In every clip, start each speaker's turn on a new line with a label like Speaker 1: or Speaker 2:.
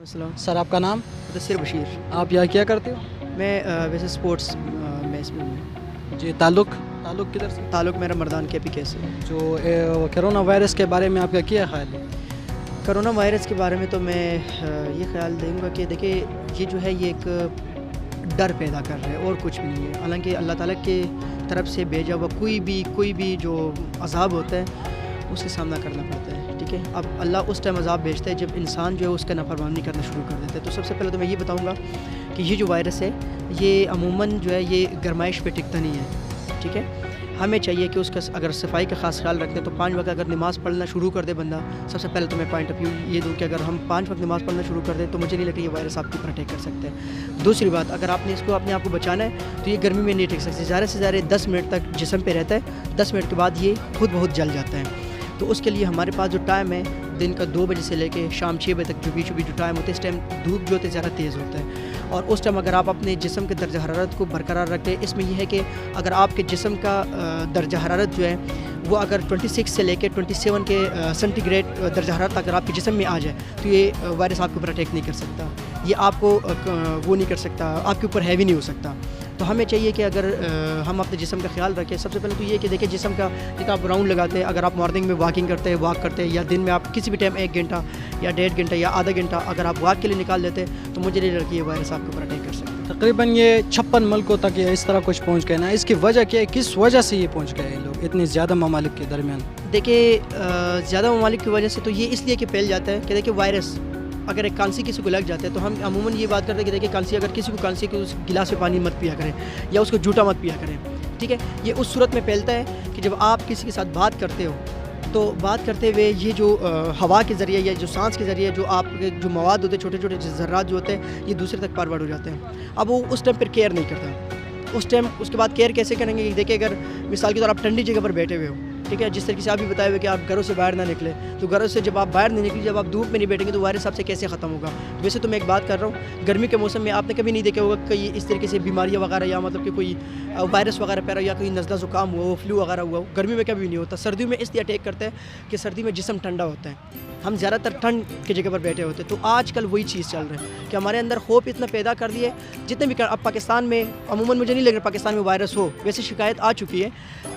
Speaker 1: السلام.
Speaker 2: سر آپ کا نام؟
Speaker 1: مدثر بشیر.
Speaker 2: آپ یہاں کیا کرتے ہو؟
Speaker 1: میں ویسے سپورٹس میں اس میں ہوں.
Speaker 2: جی تعلق کدھر سے؟
Speaker 1: تعلق میرا مردان کے پی کے سے.
Speaker 2: جو کرونا وائرس کے بارے میں آپ کا کیا خیال ہے؟
Speaker 1: کرونا وائرس کے بارے میں تو میں یہ خیال دوں گا کہ دیکھیں یہ جو ہے یہ ایک ڈر پیدا کر رہا ہے اور کچھ بھی نہیں ہے. حالانکہ اللہ تعالیٰ کے طرف سے بھیجا ہوا کوئی بھی جو عذاب ہوتا ہے اس کا سامنا کرنا پڑتا ہے. ٹھیک ہے. اب اللہ اس ٹائم عذاب بھیجتا ہے جب انسان جو ہے اس کا نافرمانی کرنا شروع کر دیتا ہے. تو سب سے پہلے تو میں یہ بتاؤں گا کہ یہ جو وائرس ہے یہ عموماً جو ہے یہ گرمائش پہ ٹکتا نہیں ہے. ٹھیک ہے. ہمیں چاہیے کہ اس کا اگر صفائی کا خاص خیال رکھتے ہیں تو 5 وقت اگر نماز پڑھنا شروع کر دے بندہ, سب سے پہلے تو میں پوائنٹ آف ویو یہ دوں کہ اگر ہم 5 وقت نماز پڑھنا شروع کر دیں تو مجھے نہیں لگتا یہ وائرس آپ کے اوپر اٹیک کر سکتے ہیں. دوسری بات, اگر آپ نے اس کو اپنے آپ کو بچانا ہے تو یہ گرمی میں نہیں ٹک سکتے. زیادہ سے زیادہ 10 منٹ تک جسم پہ رہتا ہے, 10 منٹ کے بعد یہ خود بہت جل جاتا ہے. تو اس کے لیے ہمارے پاس جو ٹائم ہے دن کا 2 بجے سے لے کے شام 6 بجے تک جو بیچ جو ٹائم ہوتا ہے, اس ٹائم دھوپ جو ہوتا ہے زیادہ تیز ہوتا ہے. اور اس ٹائم اگر آپ اپنے جسم کے درجہ حرارت کو برقرار رکھتے ہیں, اس میں یہ ہے کہ اگر آپ کے جسم کا درجہ حرارت جو ہے وہ اگر 26 سے لے کے 27 کے سینٹی گریڈ درجہ حرارت اگر آپ کے جسم میں آ جائے تو یہ وائرس آپ کے اوپر اٹیک نہیں کر سکتا. یہ آپ کو وہ نہیں کر سکتا, آپ کے اوپر ہیوی نہیں ہو سکتا. تو ہمیں چاہیے کہ اگر ہم اپنے جسم کا خیال رکھیں, سب سے پہلے تو یہ کہ دیکھیں جسم کا جتنا آپ راؤنڈ لگاتے ہیں, اگر آپ مارننگ میں واک کرتے ہیں یا دن میں آپ کسی بھی ٹائم 1 گھنٹہ یا 1.5 گھنٹہ یا آدھا گھنٹہ اگر آپ واک کے لیے نکال دیتے ہیں تو مجھے نہیں لگتا یہ وائرس آپ کے اوپر اٹیک کر سکتا ہے.
Speaker 2: تقریباً یہ 56 ملکوں تک یہ اس طرح کچھ پہنچ گئے نا, اس کی وجہ کیا ہے, کس وجہ سے یہ پہنچ گئے لوگ اتنے زیادہ ممالک کے درمیان؟
Speaker 1: دیکھیں زیادہ ممالک کی وجہ سے تو یہ اس لیے کہ پھیل جاتا ہے کہ دیکھیں وائرس اگر ایک کانسی کسی کو لگ جاتا ہے تو ہم عموماً یہ بات کرتے ہیں کہ دیکھیں کانسی اگر کسی کو کانسی کو اس گلاس میں پانی مت پیا کریں یا اس کو جھوٹا مت پیا کریں. ٹھیک ہے. یہ اس صورت میں پھیلتا ہے کہ جب آپ کسی کے ساتھ بات کرتے ہو تو بات کرتے ہوئے یہ جو ہوا کے ذریعے یا جو سانس کے ذریعے جو آپ کے جو مواد ہوتے ہیں, چھوٹے چھوٹے ذرات جو ہوتے ہیں, یہ دوسرے تک فارورڈ ہو جاتے ہیں. اب وہ اس ٹائم پھر کیئر نہیں کرتا. اس ٹائم اس کے بعد کیئر کیسے کریں گے کہ دیکھیں اگر مثال کے طور آپ ٹھنڈی جگہ پر بیٹھے ہوئے ہو, ٹھیک ہے, جس طریقے سے آپ بھی بتائے ہوئے کہ آپ گھروں سے باہر نہ نکلیں, تو گھروں سے جب آپ باہر نہیں نکلیں, جب آپ دھوپ میں نہیں بیٹھیں گے تو وائرس آپ سے کیسے ختم ہوگا. ویسے تو میں ایک بات کر رہا ہوں, گرمی کے موسم میں آپ نے کبھی نہیں دیکھا ہوگا کہ اس طریقے سے بیماریاں وغیرہ یا مطلب کہ کوئی وائرس وغیرہ پہ رہا یا کوئی نزلہ زکام ہوا ہو, فلو وغیرہ ہوا ہو. گرمی میں کبھی نہیں ہوتا. سردیوں میں اس لیے اٹیک کرتا ہے کہ سردی میں جسم ٹھنڈا ہوتا ہے, ہم زیادہ تر ٹھنڈ کی جگہ پر بیٹھے ہوتے ہیں. تو آج کل وہی چیز چل رہا ہے کہ ہمارے اندر خوف اتنا پیدا کر دیے جتنے بھی اب پاکستان میں عموماً مجھے نہیں لگ رہا پاکستان میں وائرس ہو, ویسے شکایت آ چکی ہے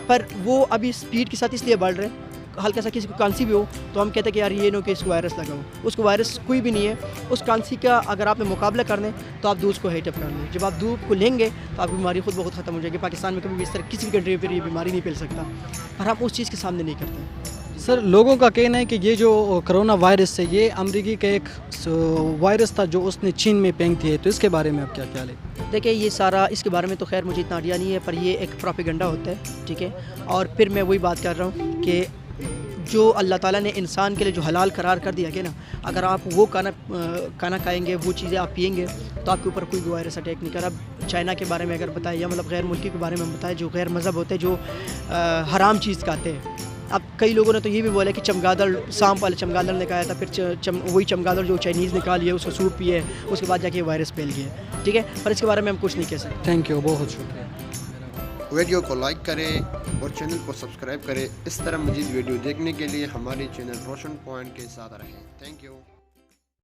Speaker 1: پر وہ ابھی سپیڈ کے ساتھ اس لیے بڑھ رہے ہیں. ہلکا سا کسی کو کانسی بھی ہو تو ہم کہتے ہیں کہ یار یہ نو کہ اس کو وائرس لگا ہو. اس کو وائرس کوئی بھی نہیں ہے. اس کانسی کا اگر آپ نے مقابلہ کرنا ہے تو آپ دودھ کو ہیٹ اپ کر لیں. جب آپ دودھ کو لیں گے تو آپ کی بیماری خود بخود ختم ہو جائے گی. پاکستان میں کبھی بھی اس طرح کسی بھی کنٹری میں یہ بیماری نہیں پھیل سکتا, پر ہم اس چیز کے سامنے نہیں کرتے.
Speaker 2: سر لوگوں کا کہنا ہے کہ یہ جو کرونا وائرس ہے یہ امریکی کا ایک وائرس تھا جو اس نے چین میں پھینک دی ہے, تو اس کے بارے میں آپ کیا خیال ہے؟
Speaker 1: دیکھیں یہ سارا اس کے بارے میں تو خیر مجھے اتنا آئیڈیا نہیں ہے, پر یہ ایک پروپیگنڈا ہوتا ہے. ٹھیک ہے. اور پھر میں وہی بات کر رہا ہوں کہ جو اللہ تعالیٰ نے انسان کے لیے جو حلال قرار کر دیا گیا نا, اگر آپ وہ کھانا کھائیں گے, وہ چیزیں آپ پئیں گے تو آپ کے اوپر کوئی وائرس اٹیک نہیں کرا. اب چائنا کے بارے میں اگر بتائیں یا مطلب غیر ملکی کے بارے میں بتائیں جو غیر مذہب ہوتے ہیں, جو حرام چیز کھاتے ہیں. اب کئی لوگوں نے تو یہ بھی بولا کہ چمگادڑ سانپ والے چمگادڑ نے کہا تھا, پھر وہی چمگادڑ جو چائنیز نکالی ہے اس کو سوپ پیے, اس کے بعد جا کے وائرس پھیل گیا. ٹھیک ہے. پر اس کے بارے میں ہم کچھ نہیں کہہ سکتے.
Speaker 2: تھینک یو, بہت شکریہ.
Speaker 3: ویڈیو کو لائک کریں اور چینل کو سبسکرائب کریں. اس طرح مزید ویڈیو دیکھنے کے لیے ہمارے چینل روشن پوائنٹ کے ساتھ رہیں. Thank you.